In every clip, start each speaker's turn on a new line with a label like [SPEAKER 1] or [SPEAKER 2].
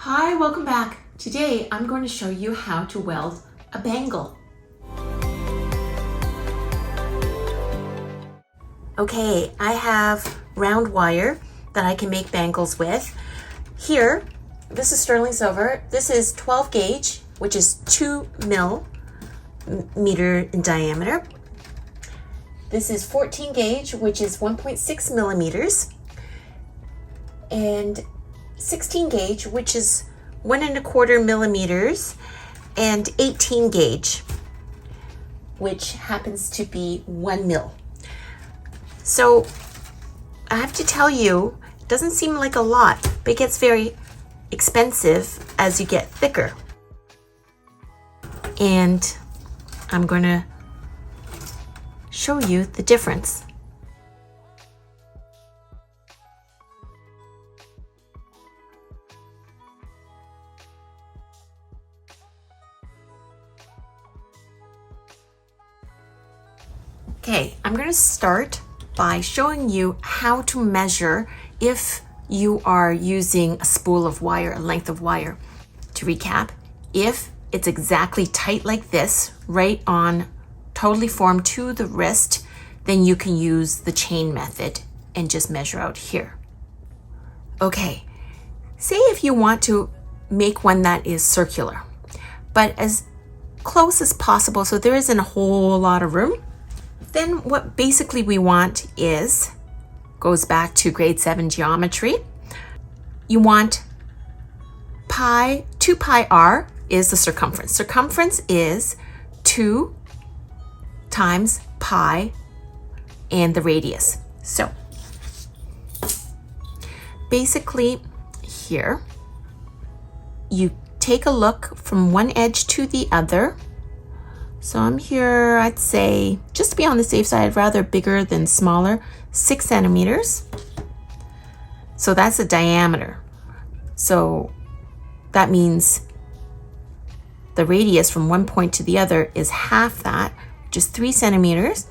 [SPEAKER 1] Hi, welcome back. Today I'm going to show you how to weld a bangle. Okay, I have round wire that I can make bangles with. Here, this is sterling silver. This is 12 gauge, which is 2 millimeter in diameter. This is 14 gauge, which is 1.6 millimeters. And 16 gauge, which is 1.25 millimeters, and 18 gauge, which happens to be 1 mil. So I have to tell you, it doesn't seem like a lot, but it gets very expensive as you get thicker. And I'm going to show you the difference. Okay, I'm going to start by showing you how to measure if you are using a spool of wire, a length of wire. To recap, if it's exactly tight like this, right on, totally formed to the wrist, then you can use the chain method and just measure out here. Okay, say if you want to make one that is circular, but as close as possible so there isn't a whole lot of room, then what basically we want is, goes back to grade 7 geometry. You want 2 pi r is the circumference. Circumference is 2 times pi and the radius. So basically here, you take a look from one edge to the other. So I'm here, I'd say, just to be on the safe side, rather bigger than smaller, 6 centimeters. So that's the diameter. So that means the radius from one point to the other is half that, which is 3 centimeters,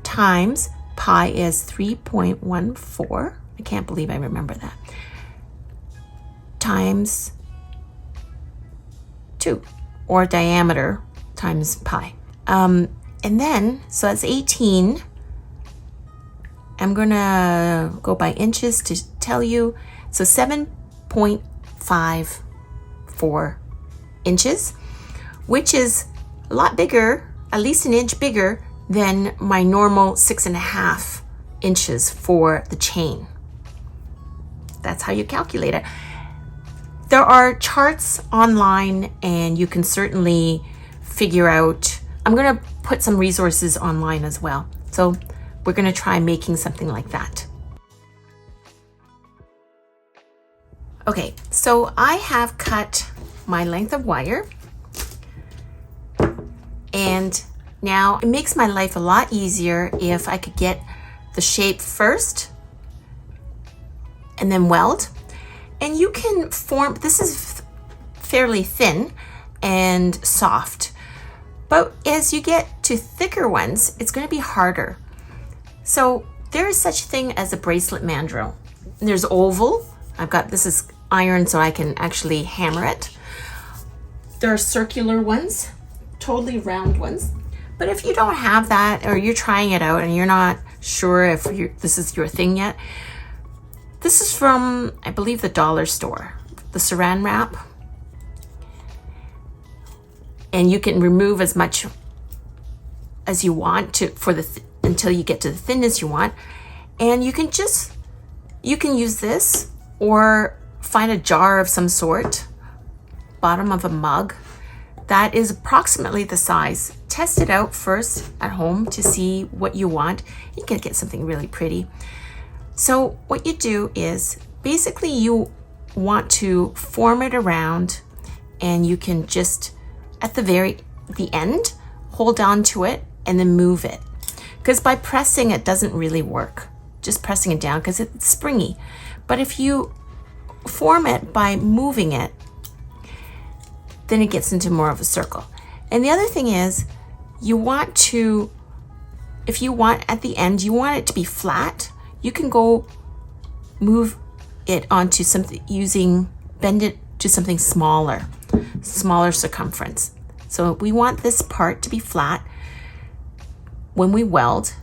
[SPEAKER 1] times pi is 3.14. I can't believe I remember that. Times 2, or diameter times pi. And then, so that's 18. I'm gonna go by inches to tell you. So 7.54 inches, which is a lot bigger, at least an inch bigger than my normal 6.5 inches for the chain. That's how you calculate it. There are charts online and you can certainly figure out. I'm going to put some resources online as well. So we're going to try making something like that. Okay, so I have cut my length of wire, and now it makes my life a lot easier if I could get the shape first and then weld. And you can form, this is fairly thin and soft, but as you get to thicker ones, it's going to be harder. So there is such a thing as a bracelet mandrel. There's oval. This is iron so I can actually hammer it. There are circular ones, totally round ones. But if you don't have that, or you're trying it out and you're not sure if this is your thing yet, this is from, I believe, the dollar store, the saran wrap. And you can remove as much as you want to until you get to the thinness you want. And you can use this or find a jar of some sort, bottom of a mug, that is approximately the size. Test it out first at home to see what you want. You can get something really pretty. So what you do is basically you want to form it around, and you can just at the end, hold on to it and then move it. Because by pressing it doesn't really work. Just pressing it down because it's springy. But if you form it by moving it, then it gets into more of a circle. And the other thing is, if you want at the end, you want it to be flat, you can go move it onto something using, bend it to something smaller circumference. So we want this part to be flat when we weld,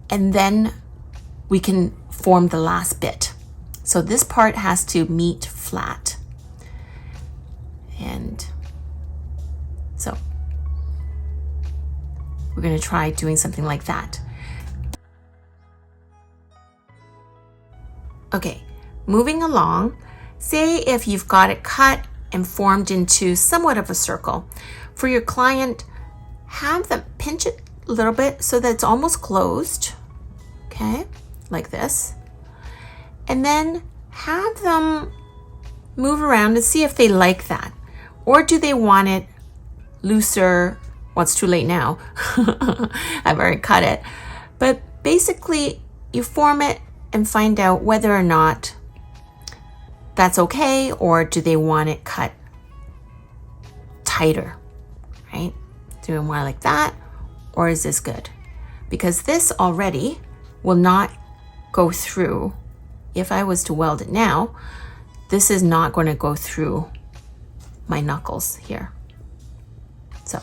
[SPEAKER 1] and then we can form the last bit. So this part has to meet flat. And so we're going to try doing something like that. Okay, moving along, say if you've got it cut and formed into somewhat of a circle. For your client, have them pinch it a little bit so that it's almost closed, okay, like this. And then have them move around and see if they like that. Or do they want it looser? Well, it's too late now. I've already cut it. But basically, you form it and find out whether or not that's okay, or do they want it cut tighter, right? Do we want it like that, or is this good? Because this already will not go through. If I was to weld it now, this is not going to go through my knuckles here. So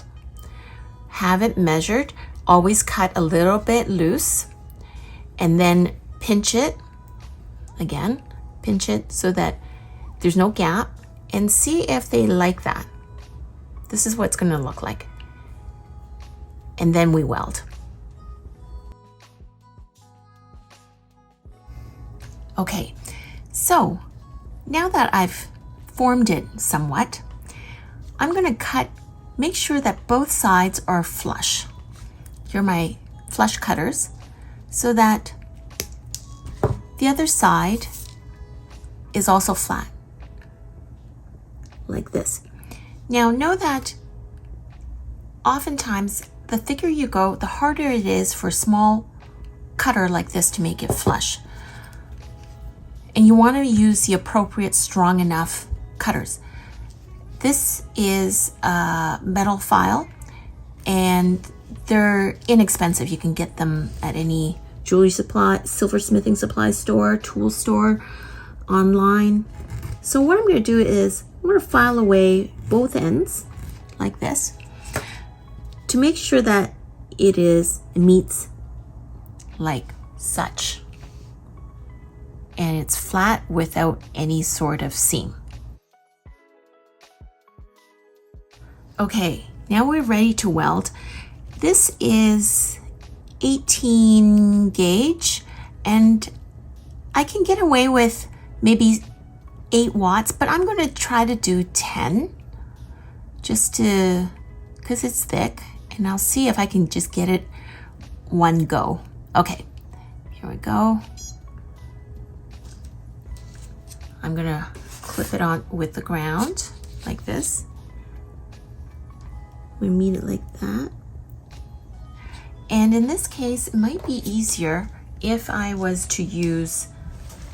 [SPEAKER 1] have it measured, always cut a little bit loose, and then pinch it again, pinch it so that there's no gap, and see if they like that. This is what it's going to look like. And then we weld. Okay, so now that I've formed it somewhat, I'm going to cut, make sure that both sides are flush. Here are my flush cutters, so that the other side is also flat, like this. Now know that oftentimes the thicker you go, the harder it is for a small cutter like this to make it flush. And you want to use the appropriate strong enough cutters. This is a metal file, and they're inexpensive. You can get them at any jewelry supply, silversmithing supply store, tool store, online. So what I'm going to do is I'm going to file away both ends like this to make sure that it meets like such, and it's flat without any sort of seam. Okay, now we're ready to weld. This is 18 gauge, and I can get away with maybe 8 watts, but I'm going to try to do 10 just to, because it's thick, and I'll see if I can just get it one go. Okay, here we go. I'm going to clip it on with the ground like this. We meet it like that. And in this case, it might be easier if I was to use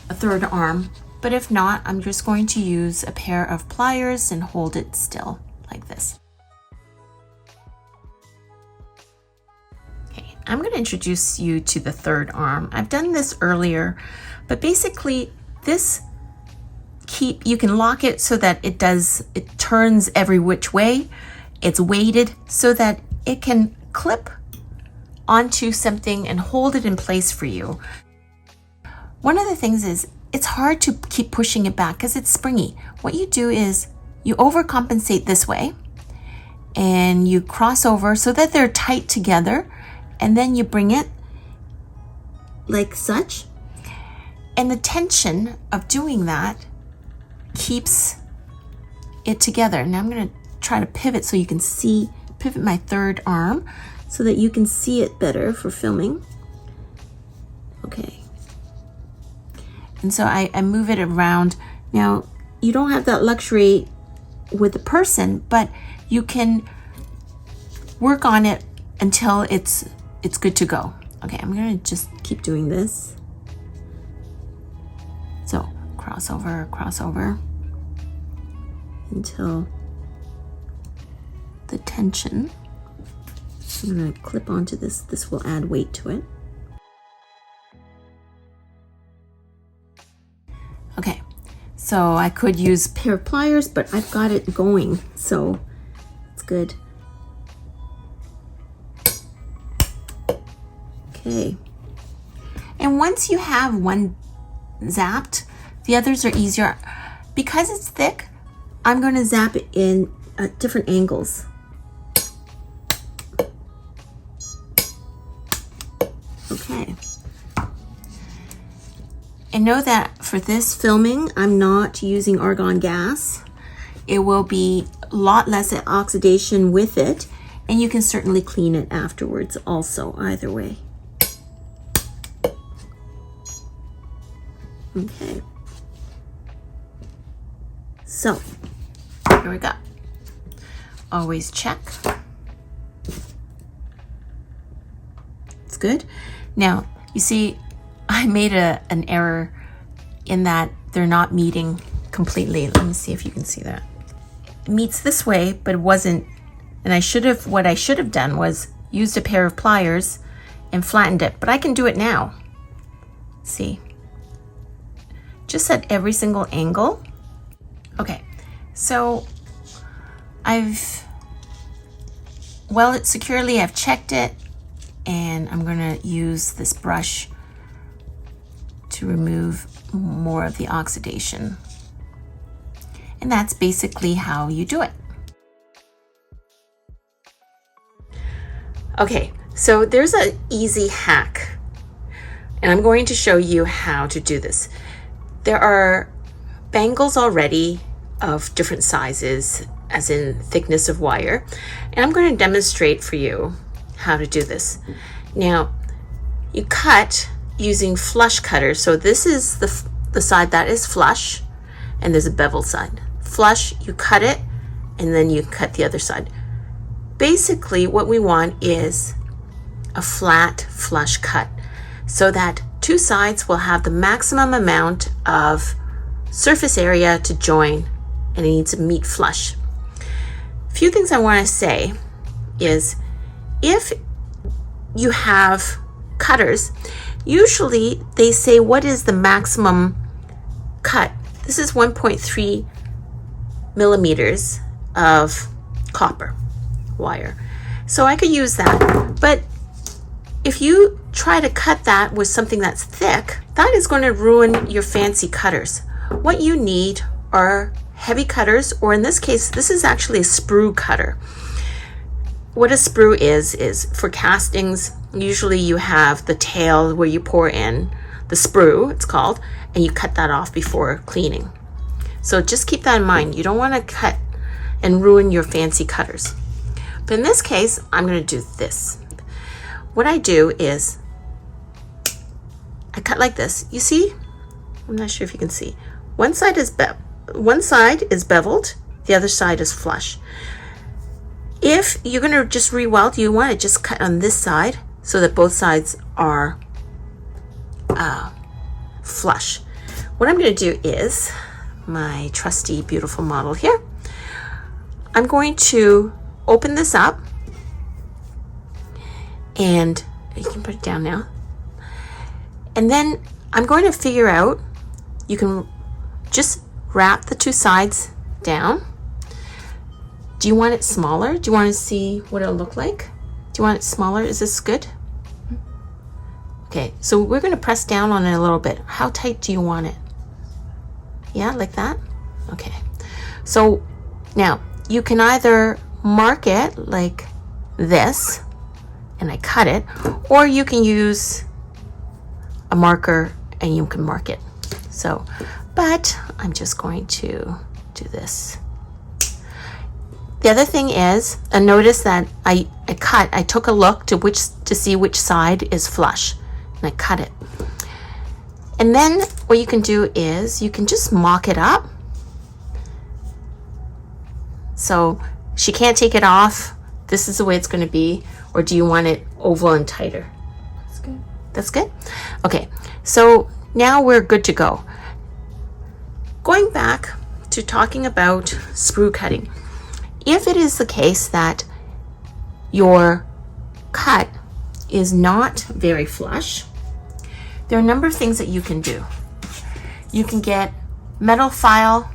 [SPEAKER 1] a third arm, but if not, I'm just going to use a pair of pliers and hold it still like this. Okay, I'm going to introduce you to the third arm. I've done this earlier, but basically this you can lock it so that it turns every which way. It's weighted so that it can clip onto something and hold it in place for you. One of the things is it's hard to keep pushing it back because it's springy. What you do is you overcompensate this way and you cross over so that they're tight together, and then you bring it like such. And the tension of doing that keeps it together. Now I'm going to try to pivot so you can see, pivot my third arm so that you can see it better for filming. Okay. And so I move it around. Now, you don't have that luxury with the person, but you can work on it until it's good to go. Okay, I'm gonna just keep doing this. So cross over until the tension. I'm gonna clip onto this. This will add weight to it. So I could use a pair of pliers, but I've got it going, so it's good. Okay. And once you have one zapped, the others are easier. Because it's thick, I'm going to zap it in different angles. Okay. And know that for this filming, I'm not using argon gas. It will be a lot less oxidation with it, and you can certainly clean it afterwards also, either way. Okay. So, here we go. Always check. It's good. Now, you see, I made an error in that they're not meeting completely. Let me see if you can see that. It meets this way, but it wasn't. And what I should have done was used a pair of pliers and flattened it, but I can do it now. See? Just at every single angle. Okay, so I've welded it securely, I've checked it, and I'm gonna use this brush to remove more of the oxidation. And that's basically how you do it. Okay, so there's an easy hack, and I'm going to show you how to do this. There are bangles already of different sizes, as in thickness of wire, and I'm going to demonstrate for you how to do this. Now, you cut using flush cutters. So this is the side that is flush, and there's a bevel side. Flush, you cut it, and then you cut the other side. Basically, what we want is a flat flush cut, so that two sides will have the maximum amount of surface area to join, and it needs to meet flush. A few things I want to say is, if you have cutters, usually they say what is the maximum cut. This is 1.3 millimeters of copper wire, so I could use that. But if you try to cut that with something that's thick, that is going to ruin your fancy cutters. What you need are heavy cutters, or in this case, this is actually a sprue cutter. What a sprue is for castings, usually you have the tail where you pour in the sprue, it's called, and you cut that off before cleaning. So just keep that in mind. You don't want to cut and ruin your fancy cutters. But in this case, I'm going to do this. What I do is I cut like this. You see? I'm not sure if you can see. One side is beveled, the other side is flush. If you're going to just re-weld, you want to just cut on this side so that both sides are flush. What I'm going to do is, my trusty beautiful model here, I'm going to open this up, and you can put it down now, and then I'm going to figure out, you can just wrap the two sides down. Do you want it smaller? Do you want to see what it'll look like? Do you want it smaller? Is this good? Okay, so we're going to press down on it a little bit. How tight do you want it? Yeah, like that? Okay. So now you can either mark it like this, and I cut it, or you can use a marker and you can mark it. So, but I'm just going to do this. The other thing is, notice that I took a look to see which side is flush, and I cut it. And then what you can do is you can just mock it up. So she can't take it off. This is the way it's going to be. Or do you want it oval and tighter? That's good. That's good? Okay, so now we're good to go. Going back to talking about sprue cutting. If it is the case that your cut is not very flush, there are a number of things that you can do. You can get metal file,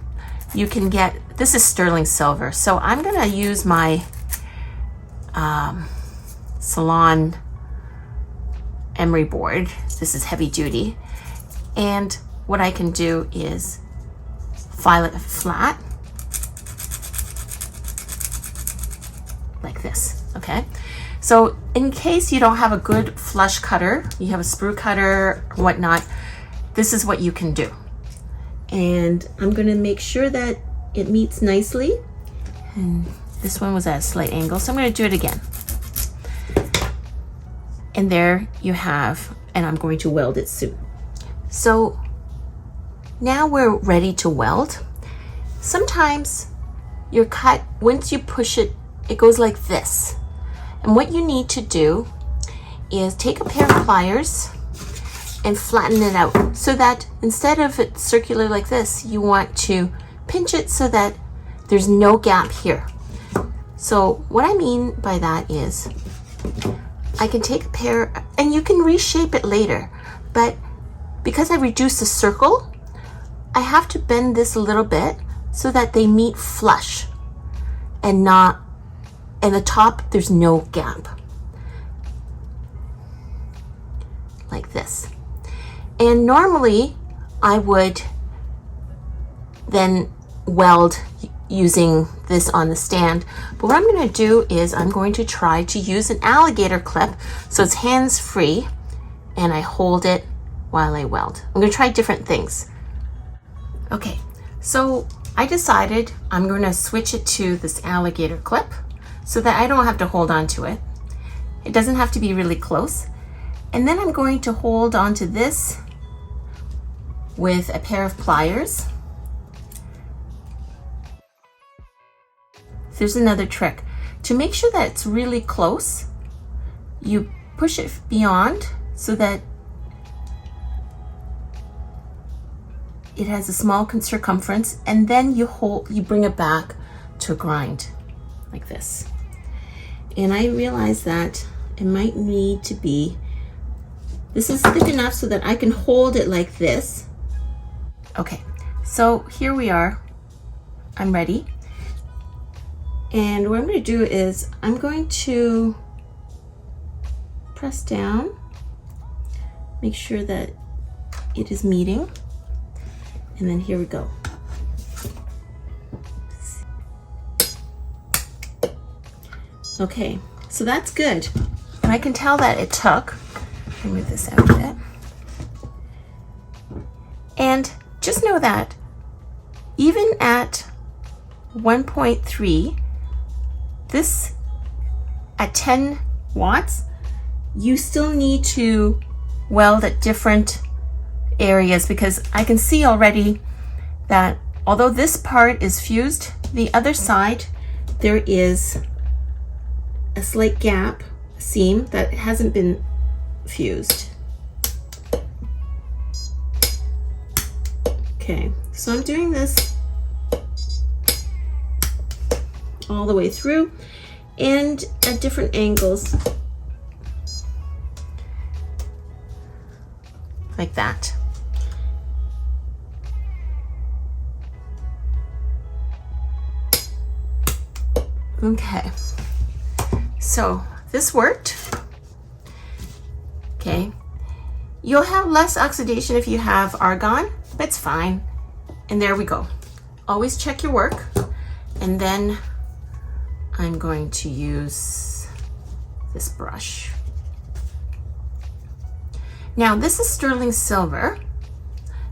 [SPEAKER 1] you can get, this is sterling silver. So I'm gonna use my Salon emery board. This is heavy duty. And what I can do is file it flat like this, okay? So in case you don't have a good flush cutter, you have a sprue cutter or whatnot, this is what you can do. And I'm gonna make sure that it meets nicely. And this one was at a slight angle, so I'm gonna do it again. And there you have, and I'm going to weld it soon. So now we're ready to weld. Sometimes your cut, once you push it, it goes like this. And what you need to do is take a pair of pliers and flatten it out so that instead of it circular like this, you want to pinch it so that there's no gap here. So what I mean by that is I can take a pair, and you can reshape it later, but because I reduced the circle, I have to bend this a little bit so that they meet flush and not, and the top, there's no gap. Like this. And normally I would then weld using this on the stand, but what I'm going to do is I'm going to try to use an alligator clip so it's hands-free and I hold it while I weld. I'm going to try different things. Okay, so I decided I'm going to switch it to this alligator clip so that I don't have to hold on to it. It doesn't have to be really close. And then I'm going to hold on to this with a pair of pliers. There's another trick. To make sure that it's really close, you push it beyond so that it has a small circumference, and then you bring it back to a grind like this. And I realize that it might need to be, this is thick enough so that I can hold it like this. Okay, so here we are. I'm ready. And what I'm going to do is I'm going to press down, make sure that it is meeting, and then here we go. Okay, so that's good. And I can tell that it took. Let me move this out a bit. And just know that even at 1.3, this at 10 watts, you still need to weld at different areas, because I can see already that although this part is fused, the other side there is a slight gap, a seam that hasn't been fused. Okay, so I'm doing this all the way through and at different angles like that. Okay, so this worked. Okay, you'll have less oxidation if you have argon, but it's fine. And there we go. Always check your work. And then I'm going to use this brush. Now this is sterling silver,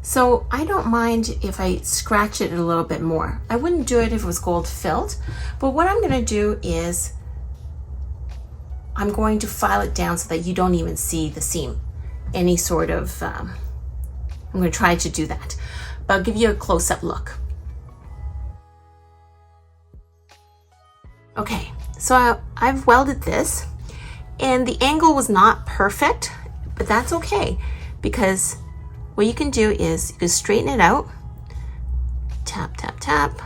[SPEAKER 1] so I don't mind if I scratch it a little bit more. I wouldn't do it if it was gold filled, but what I'm going to do is I'm going to file it down so that you don't even see the seam, any sort of, I'm going to try to do that, but I'll give you a close-up look. Okay, so I've welded this, and the angle was not perfect, but that's okay, because what you can do is you can straighten it out, tap, tap, tap,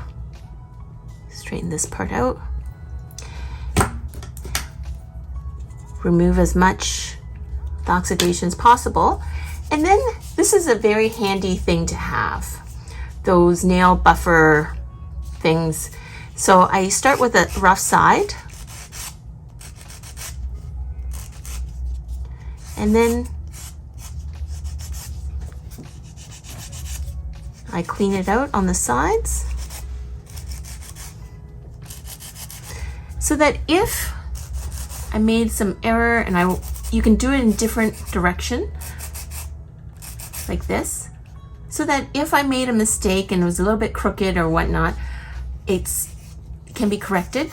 [SPEAKER 1] straighten this part out, remove as much the oxidation as possible, and then this is a very handy thing to have. those nail buffer things. So I start with a rough side, and then I clean it out on the sides so that if I made some error, and you can do it in different direction like this, so that if I made a mistake and it was a little bit crooked or whatnot, it can be corrected.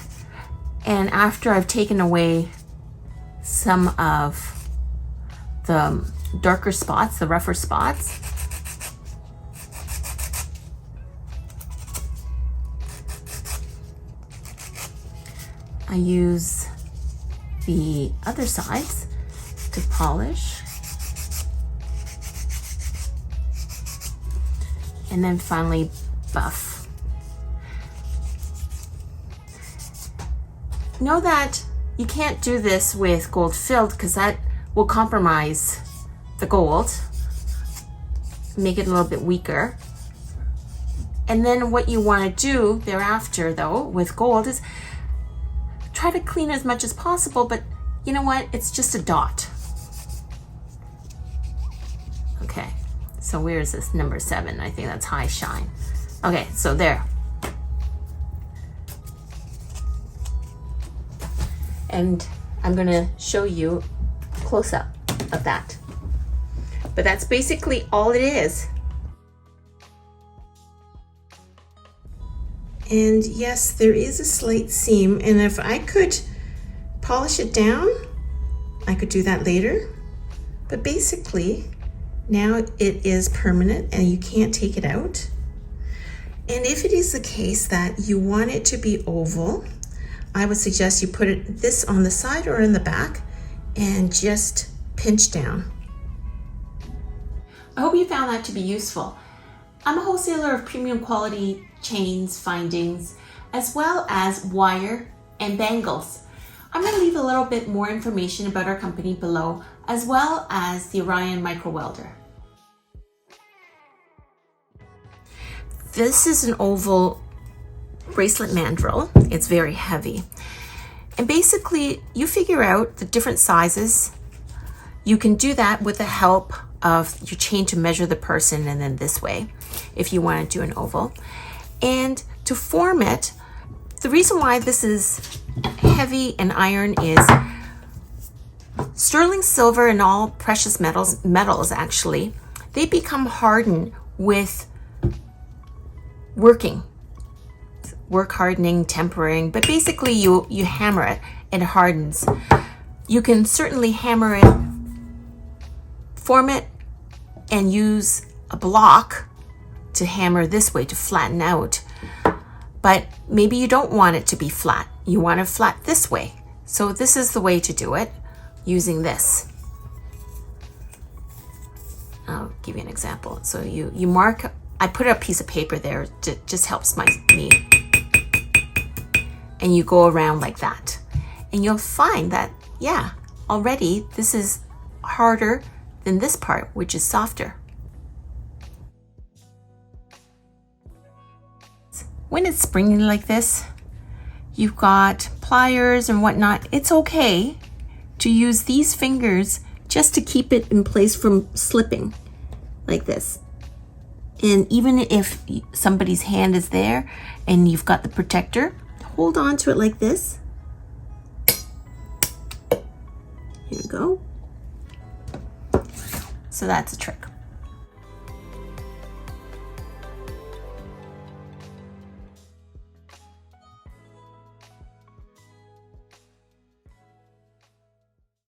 [SPEAKER 1] And after I've taken away some of the darker spots, the rougher spots, I use the other sides to polish. And then finally buff. Know that you can't do this with gold filled because that will compromise the gold, make it a little bit weaker. And then what you want to do thereafter though with gold is try to clean as much as possible, but you know what? It's just a dot. Okay, so where is this? Number 7. I think that's high shine. Okay, so there. And I'm gonna show you a close-up of that. But that's basically all it is. And yes, there is a slight seam, and if I could polish it down, I could do that later. But basically, now it is permanent and you can't take it out. And if it is the case that you want it to be oval, I would suggest you put this on the side or in the back and just pinch down. I hope you found that to be useful. I'm a wholesaler of premium quality chains, findings, as well as wire and bangles. I'm going to leave a little bit more information about our company below, as well as the Orion Micro Welder. This is an oval bracelet mandrel. It's very heavy. And basically, you figure out the different sizes. You can do that with the help of your chain to measure the person, and then this way, if you want to do an oval. And to form it, the reason why this is heavy and iron is sterling silver and all precious metals actually, they become hardened with work hardening, tempering, but basically you hammer it and it hardens. You can certainly hammer it, form it, and use a block to hammer this way to flatten out. But maybe you don't want it to be flat. You want it flat this way. So this is the way to do it, using this. I'll give you an example. So you mark, I put a piece of paper there, it just helps me. And you go around like that. And you'll find that, yeah, already this is harder than this part, which is softer. When it's springy like this, you've got pliers and whatnot, it's okay to use these fingers just to keep it in place from slipping like this. And even if somebody's hand is there and you've got the protector, hold on to it like this. Here we go. So that's a trick.